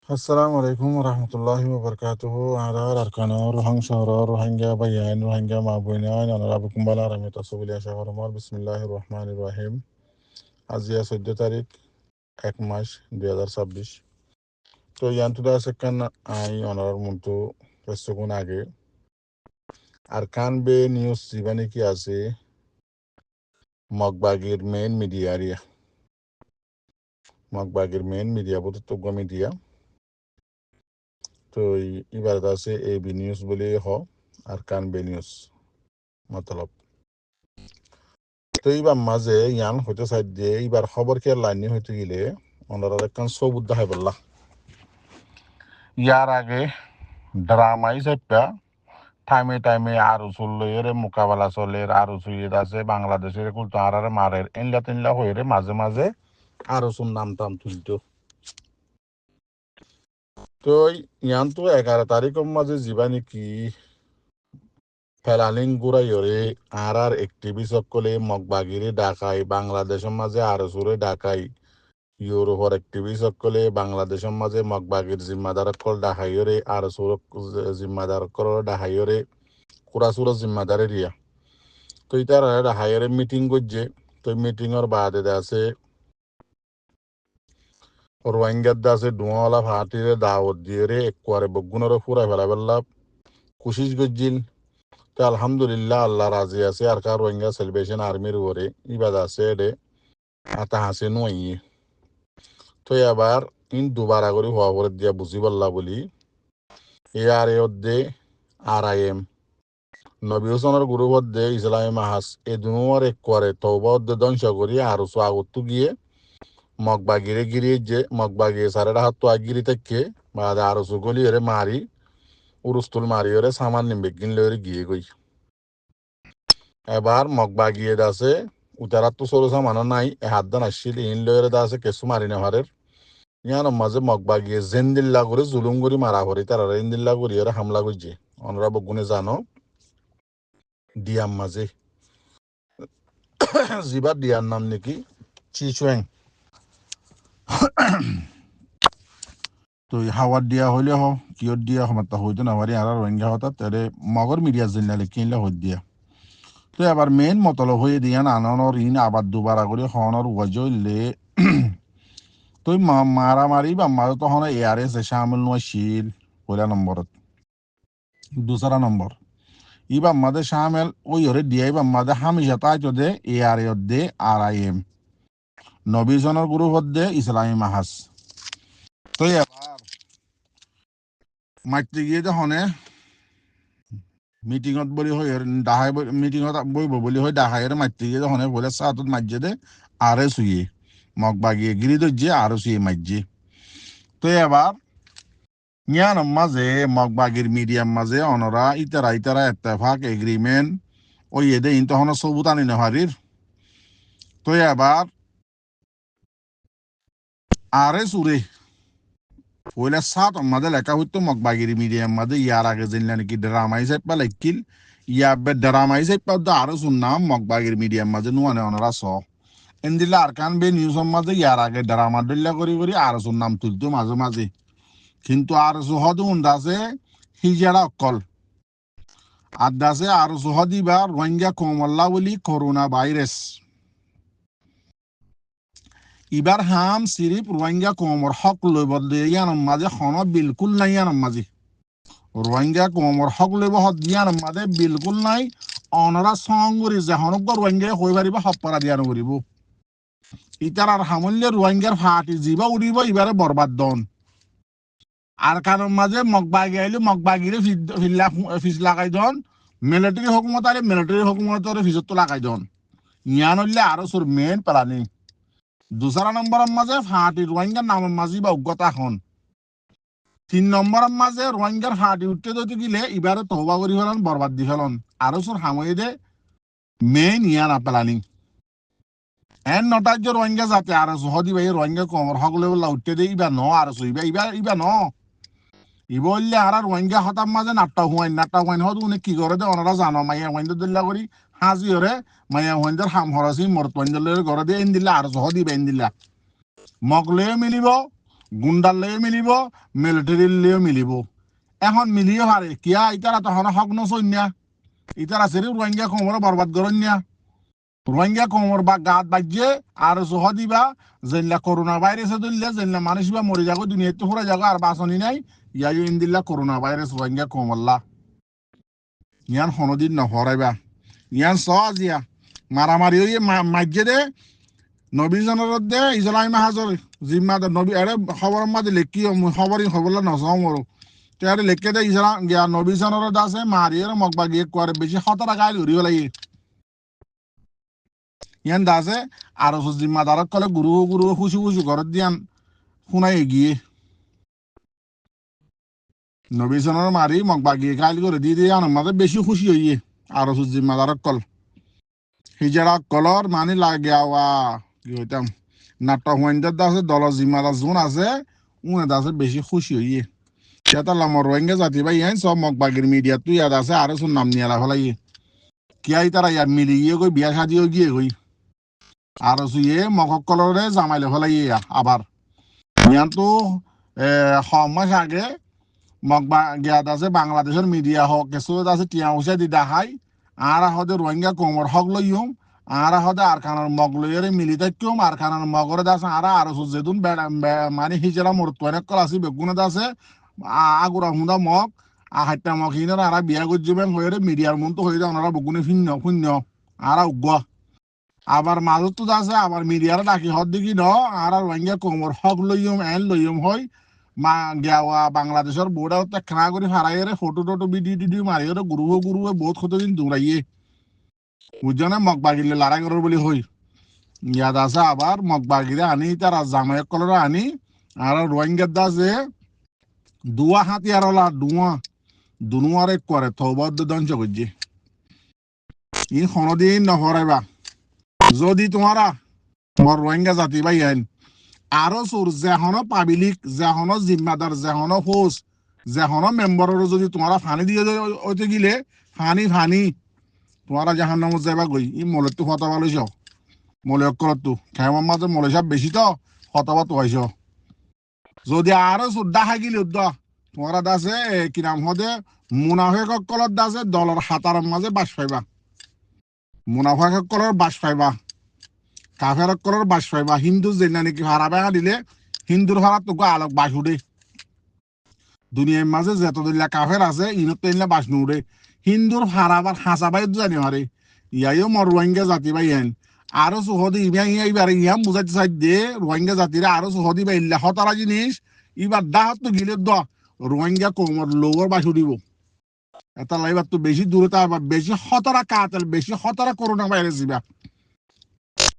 Assalamu alaikum warahmatullahi wabarakatuh. Arar arkanor rohang shahrar rohingya bayan rohingya mabuinain anarabu kumbala ramita subulia shaharmar bismillahirrahmanirrahim. আজিয়া 14 তারিখ 1 মাস 2026। তো ইয়ান্তুদা সেখান I honour মতো কিছুক্ষণ আগে আর কান বে নিউজ জীবানি কি আছে মগবাগির মেইন মিডিয়া এরিয়া মগবাগির মেইন মিডিয়া বলতে মিডিয়া তো এবার আছে এবি নিউজ বলে হ আর কান বে নিউজ মতলব তো এইবার মাঝে ইয়ান হইতে চাই দিয়ে এইবার খবর কে লাইনি হইতে গেলে ওনারা একখান সবুজ দেখাই বললা ইয়ার আগে ড্রামাই চাইপা টাইমে টাইমে আরো চললে মোকাবেলা চলে আরো চুইয়ে আছে বাংলাদেশের কুলতো আর মারের এনলা তেনলা হয়ে রে মাঝে মাঝে আরো চুন নাম টাম তুলতো তো ইয়ান তো 11 তারিখের মাঝে যাবা নাকি ফেলালিং গুড়াইরে আর একটিভিস্ট সকলে মগবাগিরি ডাকাই বাংলাদেশের মাঝে আরো সুরে ডাকাই ইউরোপর একটিভিস্ট সকলে বাংলাদেশের মাঝে মগবাগির জিম্মাদার কল ডাকাইরে আর সুর জিম্মাদার কল ডাকাইরে কুড়াসুর জিম্মাদারে রিয়া তো ইতার ডাকাইরে মিটিং করছে তো মিটিংয়ের বাদে আছে রোহিঙ্গার দাসে ডুয়াওয়ালা ফাটিরে দাওয়াত দিয়ে রে একবারে বগুনের ফুরা ফেলা ফেললা কোশিশ করছিল তো আলহামদুলিল্লাহ আল্লাহ রাজি আছে আর কার রোহিঙ্গা সেলিব্রেশন আর্মির উপরে ইবাদ আছে রে আতা হাসে নুয়ে তো এবার ইন দুবারা করে হওয়া করে দিয়া বুঝি পারলা বলি এআর দে RIM নবী হোসেনের গ্রুপত দে ইসলামী মাহাস এই দুনোর এক করে তৌবা ধ্বংস করি আর আগত গিয়ে মগবাগিরে গিরিয়ে যে মগবাগিয়ে সারেটা হাত তো আগিরি থেকে বাদে আরো সুগলি এরে মারি উরুস্তুল মারি ওরে সামান নিমবে কিনলে ওরে গিয়ে গই এবার মগবাগিয়ে দাসে উতারাত তো সরু সামানো নাই এ হাত দান আসছিল ইনলে ওরে দাসে কেসু মারি না হারের ইয়ানোর মাঝে মগবাগিয়ে জেন্দিল্লা করে জুলুম করি মারা করি তারা ইন্দিল্লা করি ওরে হামলা করছে অনরা বগুনে জানো ডিয়াম মাঝে জিবার ডিয়ার নাম নাকি চিচুয়েং তো হাওয়ার দিয়া হইলে হ কিয়র দিয়া সমাত্তা হইতো না পারি আর রোহিঙ্গা হতা তারে মগর মিডিয়া জিল্লালে কিনলে হই দিয়া তো এবার মেন মতলব হয়ে দিয়া আনর ইন আবার দুবার করে হনর ওয়াজলে তো মারামারি বা মারো তখন ARS শামিল নয় শিল পয়লা নম্বরত দুসরা নম্বর ইবা মাদে শামিল ওই ওরে দিয়া ইবা মাদে হামিশা তাই দে ARS দে RIM নবীজনের গ্রুপ দে ইসলামী মাহাস তো এবার মাইতে গিয়ে তখন মিটিংত বলি হয় ডাহাই মিটিংত বইব বলি হয় ডাহাইয়ের মাইতে গিয়ে তখন বলে সাতত মাইজে দে আরে শুয়ে মগবাগিয়ে গিরি দর্জে আরো শুয়ে মাইজে তো এবার ইয়ান মাঝে মগবাগির মিডিয়াম মাঝে অনরা ইতারা ইতারা এত্তেফাক এগ্রিমেন্ট ওই এদে ইন তখন সবুত আনি নেহারির তো এবার আরে সুরে ওইলা সাত মাঝে লেখা হইতো মগবাগির মিডিয়াম মাঝে ইয়ার আগে জানলে নাকি ড্রামা হিসাব পা লেখিল ইয়া ড্রামা হিসাব পা আরো শুনলাম মগবাগির মিডিয়াম মাঝে নুয়ানে অনরা স এন্দিলা আরকান বে নিউজের মাঝে ইয়ার আগে ড্রামা ডল্লা করি আরো শুনলাম তুলতো মাঝে মাঝে কিন্তু আর সুহদ উন্দাছে হিজারা অকল আদাসে আর সুহদি বা রোহিঙ্গা কমল্লা বলি করোনা ভাইরাস ইবার হাম সিরিপ রোহিঙ্গা কমর হক লইব ইয়ানোর মাঝে খন বিলকুল নাই ইয়ানোর মাঝে রোহিঙ্গা কমর হক লইব ইয়ানোর মাঝে বিলকুল নাই অনরা সংগরি যে হনক রোহিঙ্গা হয়ে পারিব হপ্পরা দিয়ানো করিব ইতার আর হামল্যে রোহিঙ্গার ফাটি যিবা উড়িব ইবারে বরবাদ দন আর কারণ মাঝে মগবাগি আইলে মগবাগিরে ফিস লাগাই দন মিলিটারি হুকুমত আরে মিলিটারি হুকুমতরে ফিসত লাগাই দন ইয়ান হইলে আরো সুর মেন প্লানিং দুসরা নম্বরের মাঝে ফাটি রোহিঙ্গার নামের মাঝে বা অজ্ঞতা হন 3 নম্বরের মাঝে রোহিঙ্গার ফাটি উঠতে যদি গিলে এবারে তহবা করি ফেলন বরবাদ দি ফেলন আরো সুর হামই দে মেন ইয়ান প্লানিং এন নটার যে রোহিঙ্গা যাতে আর সহদি ভাই রোহিঙ্গা কমর হকলে বললা উঠতে দে ইবা ন আর ইবা ন ইবল্লে আর রোহিঙ্গা হতার মাঝে নাট্টা হুয়াইন হদ উনি কি করে দে ওনারা জানো মাইয়া হুয়াইন দিল্লা করি হাজি হরে মাইয়া হুয়াইনদের হাম হরাসি মরতওয়াইন ঘরে দিয়ে এন দিল্লা আর সহ দিবে এন দিল্লা মগলে মিলিব গুন্ডার লেও মিলিব মিলিটারির লেও মিলিব এখন মিলিয়ে হারে কিয়া ইতারা তখন হক নসইন্যা ইতারা সেরি রোহিঙ্গা কোমর বরবাদ করন্যা রোহিঙ্গা কোমর বা গাত বাজ্যে আর সহ দিবা যেনলা করোনা ভাইরাসে ধরলে যেনলা মানুষ বা মরে যাগো দুনিয়াতে ফুরা যাগো আর বাঁচনি নাই ইয়াইও ইন্দিল্লা করোনা ভাইরাস রোহিঙ্গা কোমল্লা ইয়ান হনদিন নহরাইবা ইয়ান সজিয়া মারামারি হয়ে মাজ্যে দে নবী জনের দে ইসলাম হাজর জিম্মাদার নবী আরে খবর মাঝে লেখি খবরই খবরলা নসমরো তারে লেখকে দে ইসলাম গিয়া নবী জনের দাসে মারিয়ে মকবা গিয়ে করে বেশি খতরা গাইল উড়িও লাগে ইয়ান দাসে আর জিম্মাদারক কলে গুরু গুরু খুশি খুশি ঘরত দিয়ান শুনাই এগিয়ে নবী জনের মারি মকবা গিয়ে গাইল করে দিয়ে দিয়ে আনন্দ মাঝে বেশি খুশি হইয়ে আর জিম্মাদারক কল হিজারা কলর মানি লাগিয়া কি হইতাম নাটক হুইন্দার দাসে দল জিম্মাদার জোন আছে উনে দাসে বেশি খুশি হইয়ে সেটা লামর রোহিঙ্গা জাতি ভাই ইয়ান সব মকবাগির মিডিয়া তুই ইয়াদ আছে আর শুন নাম নিয়ে ফেলাই কিয়াই তারা ইয়ার মিলি গিয়ে গই বিয়া সাদিও গিয়ে গই আর ইয়ে মককলরে জামাইলে ফেলাই আবার ইয়ান তো মাস আগে মকবা গিয়াদ আছে বাংলাদেশের মিডিয়া হোক কিছু আছে টিয়া উসে দি দেখাই আর হদে রোহিঙ্গা কোমর হক লইম আর হদে আর খানার মগ লইরে মিলি থাকিম আর খানার মগরে দাস আর যেদুন মানে হিজরা মরত অনেক কল আছে বেগুনে দাসে আগুরা হুঁদা মগ হাইটা মগ হিনার আর বিয়া গজ্জবেন হয়ে মিডিয়ার মন তো হয়ে যায় ওনারা বগুনে শূন্য শূন্য আর উগ্র আবার মাজত তো আছে আবার মিডিয়ার ডাকি হদ দেখি ন আর রোহিঙ্গা কোমর হক লইম এন লইম হয় মা গিয়া বাংলাদেশের বোর্ডার খানা করে হারাইরে ফটো টটো ভিডিও টিডিও মারিয়ে গুরুয়ে বহুত কতদিন দৌড়াইয়ে বুঝছো মগবাগিলে লড়াই করার বলি হই ইয়াদ আছে আবার মগবাগিরে আনি তারা জামাই কলরে আনি আর রোহিঙ্গার দাসে দুয়া হাতিয়ার দুনুয়ারে করে থবদ্দ ধ্বংস করছে ই কোনদিন নহরাইবা যদি তোমারা তোমার রোহিঙ্গা জাতি ভাই আইন আরো সুর যেহনো পাবলিক যেহনো জিম্মাদার যেহনো হোস্ট যেহনো মেম্বারের যদি তোমারা ফানি দিয়ে ওইতে গিলে ফানি তোমারা জাহান নামত যাইবা গই ই মলের তো হতা পালাইছ মলে অক্ষরত তো খেমার মাঝে মলে সব বেশি তো হতাবা তো হয়েছ যদি আরো সুদ্দা খাই গিলে তোমারা দাসে কি নাম হদে মুনাফেক কলত দাসে দলের হাতার মাঝে বাস পাইবা মুনাফেক কলর বাস পাইবা কাফের কলর বাস পাইবা হিন্দু যে নাকি হারা বেড়া দিলে হিন্দুর হারা তোকে আলোক বাস উঠে দুনিয়ার মাঝে যত দিল্লা কাফের আছে ইনত বাস নুড়ে হিন্দুর হারাবার হাসা বাই জানি হারে ইয়াইও মর রোহিঙ্গা জাতি বাই হেন আরো সুহদি ইবার ইহাম বুঝাইতে চাই দে রোহিঙ্গা জাতিরা আরো সুহদি বা ইল্লা হতারা জিনিস ইবার দাহাত তো গিলে রোহিঙ্গা কোমর লোয়ার বাস উঠিব এটা লাইবার তো বেশি দূরে বেশি হতারা কাতেল বেশি হতারা করোনা ভাইরাস দিবা